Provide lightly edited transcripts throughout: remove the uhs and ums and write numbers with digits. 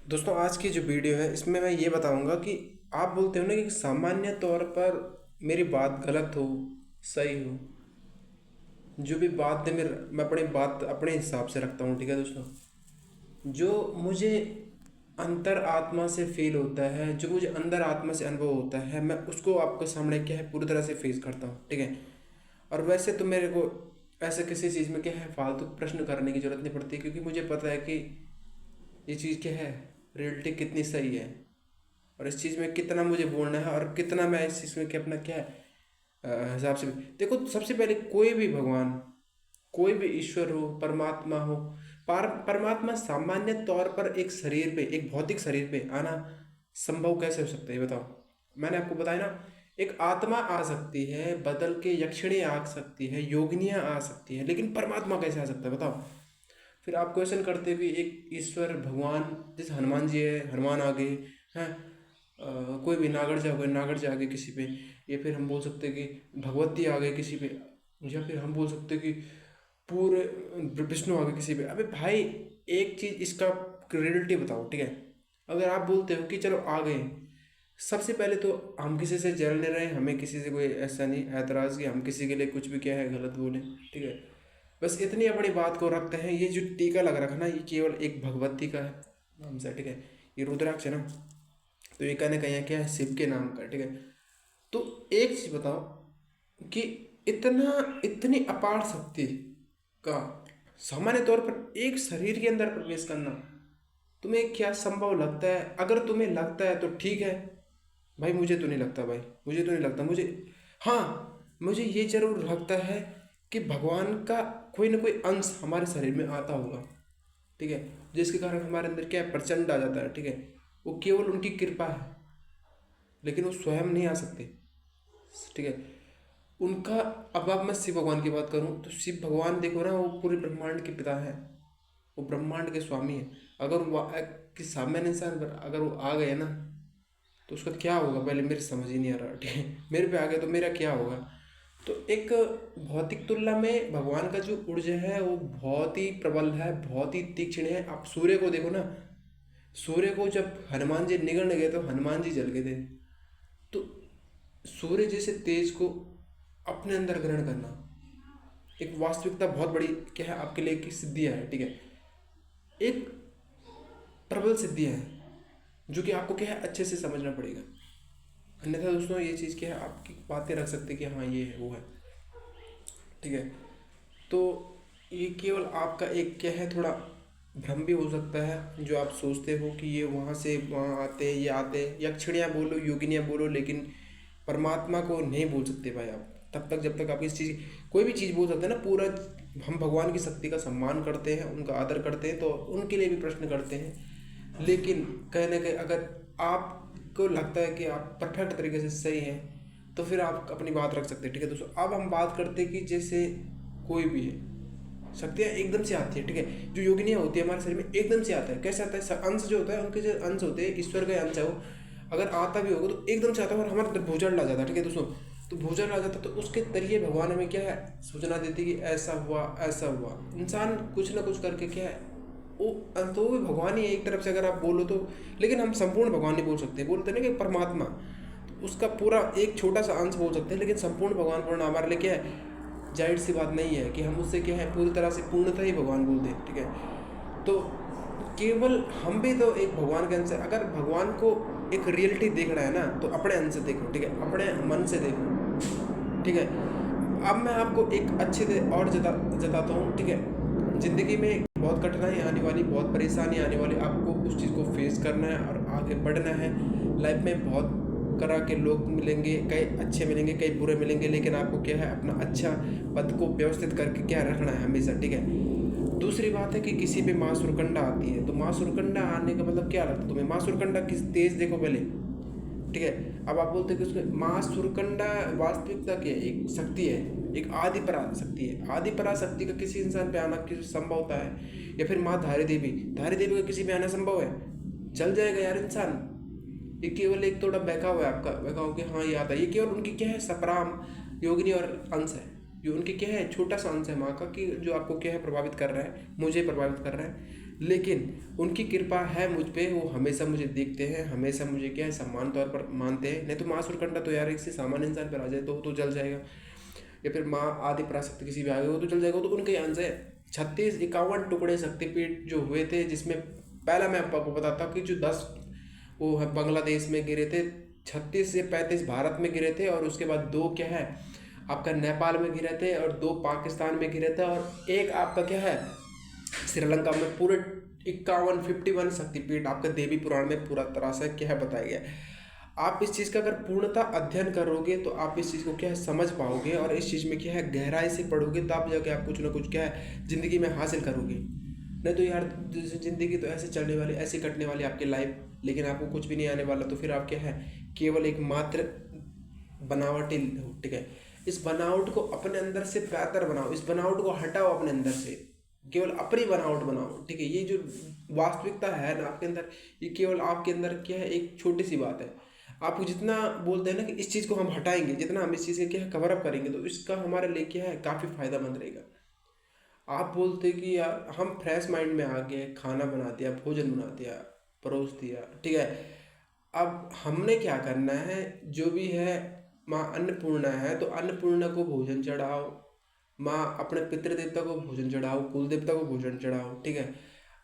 दोस्तों, आज की जो वीडियो है इसमें मैं ये बताऊंगा कि आप बोलते हो ना कि सामान्य तौर पर मेरी बात गलत हो, सही हो, जो भी बात है मैं अपनी बात अपने हिसाब से रखता हूँ। ठीक है दोस्तों, जो मुझे अंतर आत्मा से फील होता है, जो मुझे अंदर आत्मा से अनुभव होता है, मैं उसको आपके सामने क्या है पूरी तरह से फेस करता हूँ। ठीक है। और वैसे तो मेरे को ऐसे किसी चीज़ में क्या है फालतू प्रश्न करने की ज़रूरत नहीं पड़ती, क्योंकि मुझे पता है कि ये चीज़ क्या है, रियलिटी कितनी सही है और इस चीज़ में कितना मुझे बोलना है और कितना मैं इस चीज़ में क्या अपना क्या है हिसाब से देखो। सबसे पहले कोई भी भगवान, कोई भी ईश्वर हो, परमात्मा हो, परमात्मा सामान्य तौर पर एक शरीर पे, एक भौतिक शरीर पे आना संभव कैसे हो सकता है, ये बताओ। मैंने आपको बताया ना, एक आत्मा आ सकती है, बदल के यक्षिणी आ सकती है, योगिनियाँ आ सकती है, लेकिन परमात्मा कैसे आ सकता है बताओ। फिर आप क्वेश्चन करते हुए एक ईश्वर भगवान, जैसे हनुमान जी है, हनुमान आ गए हैं, कोई भी नागड़ जा गए, नागड़ जा गए किसी पे, या फिर हम बोल सकते हैं कि भगवती आ गए किसी पे, या फिर हम बोल सकते हैं कि पूरे विष्णु आ गए किसी पे। अबे भाई, एक चीज़ इसका क्रेडिबिलिटी बताओ। ठीक है, अगर आप बोलते हो कि चलो आ गए, सबसे पहले तो हम किसी से जल नहीं रहे, हमें किसी से कोई ऐसा नहीं ऐतराज़ कि हम किसी के लिए कुछ भी क्या है गलत बोलें। ठीक है, बस इतनी अपनी बात को रखते हैं। ये जो टीका लग रखा ना, ये केवल एक भगवती का है नाम से। ठीक है, ये रुद्राक्ष है ना, तो ये कहने का यहाँ क्या है, शिव के नाम का। ठीक है, तो एक चीज़ बताओ कि इतनी अपार शक्ति का सामान्य तौर पर एक शरीर के अंदर प्रवेश करना तुम्हें क्या संभव लगता है? अगर तुम्हें लगता है तो ठीक है भाई, मुझे तो नहीं लगता भाई, मुझे तो नहीं लगता। मुझे, हाँ, मुझे ये जरूर लगता है कि भगवान का कोई ना कोई अंश हमारे शरीर में आता होगा। ठीक है, जिसके कारण हमारे अंदर क्या है, प्रचंड आ जाता है। ठीक है, वो केवल उनकी कृपा है, लेकिन वो स्वयं नहीं आ सकते। ठीक है, उनका, अब मैं शिव भगवान की बात करूं तो शिव भगवान देखो ना, वो पूरे ब्रह्मांड के पिता है, वो ब्रह्मांड के स्वामी है। अगर वो कि सामान्य इंसान पर अगर वो आ गए ना, तो उसका क्या होगा पहले मेरे समझ ही नहीं आ रहा। ठीक है, मेरे पे आ गया तो मेरा क्या होगा। तो एक भौतिक तुलना में भगवान का जो ऊर्जा है वो बहुत ही प्रबल है, बहुत ही तीक्ष्ण है। आप सूर्य को देखो ना, सूर्य को जब हनुमान जी निगल गए तो हनुमान जी जल गए थे। तो सूर्य जैसे तेज को अपने अंदर ग्रहण करना एक वास्तविकता बहुत बड़ी क्या है आपके लिए, एक सिद्धियाँ है। ठीक है, एक प्रबल सिद्धियाँ है जो कि आपको क्या है अच्छे से समझना पड़ेगा। अन्यथा दोस्तों, ये चीज़ क्या है, आपकी बातें रख सकते कि हाँ ये है वो है। ठीक है, तो ये केवल आपका एक क्या है, थोड़ा भ्रम भी हो सकता है, जो आप सोचते हो कि ये वहाँ से वहाँ आते हैं, ये आते हैं, यक्षिणियाँ बोलो, योगिनियाँ बोलो, लेकिन परमात्मा को नहीं बोल सकते भाई आप। तब तक जब तक आप इस चीज़, कोई भी चीज़ बोल सकते हैं ना पूरा। हम भगवान की शक्ति का सम्मान करते हैं, उनका आदर करते हैं, तो उनके लिए भी प्रश्न करते हैं। लेकिन कहीं ना कहीं अगर आपको लगता है कि आप परफेक्ट तरीके से सही हैं, तो फिर आप अपनी बात रख सकते हैं। ठीक है दोस्तों, अब हम बात करते हैं कि जैसे कोई भी है, शक्तियाँ एकदम से आती है। ठीक है, जो योगिनियाँ होती है हमारे शरीर में एकदम से आता है। कैसे आता है? अंश जो होता है, उनके जो अंश होते हैं, ईश्वर का अंश है वो, अगर आता भी होगा तो एकदम से आता है और हमारे अंदर भूचाल ला जाता है। ठीक है दोस्तों, तो भूचाल आ जाता है तो उसके जरिए भगवान हमें क्या है सूचना देती है कि ऐसा हुआ ऐसा हुआ। इंसान कुछ ना कुछ करके क्या है, वो तो भी भगवान ही है एक तरफ से अगर आप बोलो तो। लेकिन हम संपूर्ण भगवान नहीं बोल सकते, बोलते ना कि परमात्मा, तो उसका पूरा एक छोटा सा अंश बोल सकते हैं, लेकिन संपूर्ण भगवान बोलना हमारे लिए क्या है, जाहिर सी बात नहीं है कि हम उससे क्या है पूरी तरह से पूर्णतः ही भगवान बोल दें। ठीक है, तो केवल हम भी तो एक भगवान के अंश है। अगर भगवान को एक रियलिटी देख रहा है ना, तो अपने अंश से देखो। ठीक है, अपने मन से देखो। ठीक है, अब मैं आपको एक अच्छे से और जताता हूँ। ठीक है, ज़िंदगी में बहुत कठिनाई आने वाली, बहुत परेशानी आने वाली, आपको उस चीज़ को फेस करना है और आगे बढ़ना है। लाइफ में बहुत तरह के लोग मिलेंगे, कई अच्छे मिलेंगे, कई बुरे मिलेंगे, लेकिन आपको क्या है अपना अच्छा पद को व्यवस्थित करके क्या रखना है हमेशा। ठीक है, दूसरी बात है कि किसी पे माँ सुरकंडा आती है, तो माँ सुरकंडा आने का मतलब क्या लगता है तुम्हें? माँ सुरकंडा किस तेज देखो पहले। ठीक है, अब आप बोलते हैं कि उसमें माँ सुरकंडा वास्तविकता की है, एक शक्ति है, एक आदि परा शक्ति है। आदि परा शक्ति का किसी इंसान पे आना किसी संभव होता है? या फिर माँ धारी देवी, धारी देवी का किसी पे आना संभव है? चल जाएगा यार इंसान। ये केवल एक थोड़ा बहका हुआ है आपका, बहका हो कि हाँ ये आता है। ये केवल उनकी क्या है सपराम योगिनी और अंश है, ये उनकी क्या है छोटा सा अंश है माँ का, कि जो आपको क्या है प्रभावित कर रहा है, मुझे प्रभावित कर रहा है। लेकिन उनकी कृपा है मुझ पे, वो हमेशा मुझे देखते हैं, हमेशा मुझे क्या है समान तौर पर मानते हैं। नहीं तो माँ सूर्यकंडा तो यार किसी सामान्य इंसान पर आ जाए तो वो तो जल जाएगा, या फिर माँ आदि पराशक्ति किसी भी आ गई वो तो जल जाएगा। वो तो उनके अंश है। 36-51 टुकड़े शक्तिपीठ जो हुए थे, जिसमें पहला मैं आपको बताता हूँ कि जो 10 वो है बांग्लादेश में गिरे थे, 36 से 35 भारत में गिरे थे, और उसके बाद 2 क्या है आपका नेपाल में गिरे थे, और 2 पाकिस्तान में गिरे थे, और एक आपका क्या है श्रीलंका में। पूरे 51 शक्तिपीठ आपका देवी पुराण में पूरा तरह से क्या है बताया गया है। आप इस चीज़ का अगर पूर्णतः अध्ययन करोगे तो आप इस चीज़ को क्या है समझ पाओगे, और इस चीज़ में क्या है गहराई से पढ़ोगे, तब जाके आप कुछ ना कुछ क्या है ज़िंदगी में हासिल करोगे। नहीं तो यार ज़िंदगी तो ऐसे चलने वाली, ऐसे कटने वाली आपकी लाइफ, लेकिन आपको कुछ भी नहीं आने वाला, तो फिर आप क्या है केवल एक मात्र बनावटी हो, ठीक है। इस बनावट को अपने अंदर से बेहतर बनाओ, इस बनावट को हटाओ अपने अंदर से, केवल अपनी बनावट बनाओ, ठीक है। ये जो वास्तविकता है ना आपके अंदर, ये केवल आपके अंदर क्या है एक छोटी सी बात है। आपको जितना बोलते हैं ना कि इस चीज़ को हम हटाएंगे, जितना हम इस चीज़ का क्या है कवर अप करेंगे, तो इसका हमारे लिए क्या है काफ़ी फायदामंद रहेगा। आप बोलते कि यार हम फ्रेश माइंड में आ गए, खाना बना दिया, भोजन बना दिया, परोस दिया, ठीक है। अब हमने क्या करना है, जो भी है माँ अन्नपूर्णा है, तो अन्नपूर्णा को भोजन चढ़ाओ, माँ अपने पितृ देवता को भोजन चढ़ाओ, कुल देवता को भोजन चढ़ाओ, ठीक है।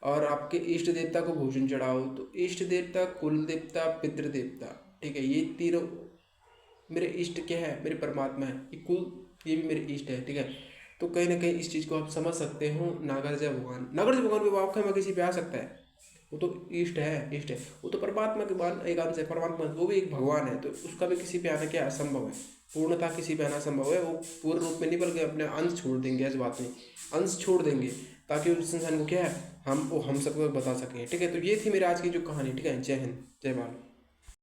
और आपके इष्ट देवता को भोजन चढ़ाओ, तो इष्ट देवता, कुल देवता, पितृ देवता, ठीक है, ये तीनों मेरे इष्ट क्या है, मेरे परमात्मा है। ये कुल ये भी मेरे इष्ट है, ठीक है। तो कहीं ना कहीं इस चीज़ को आप समझ सकते हो। नागरजय भगवान, नागरजय भगवान भी आपका में किसी पे आ सकता है, वो तो इष्ट है, इष्ट है, वो तो परमात्मा के बाद एक अंश है, परमात्मा वो भी एक भगवान है, तो उसका भी किसी पे आना क्या असंभव है, पूर्णतः किसी पे आना संभव है। वो पूर्ण रूप में नहीं बल्कि अपने अंश छोड़ देंगे, इस बात में अंश छोड़ देंगे, ताकि उस इंसान को क्या है हम सबको बता सकें, ठीक है। तो ये थी मेरी आज की जो कहानी, ठीक है। जय हिंद, जय भारत।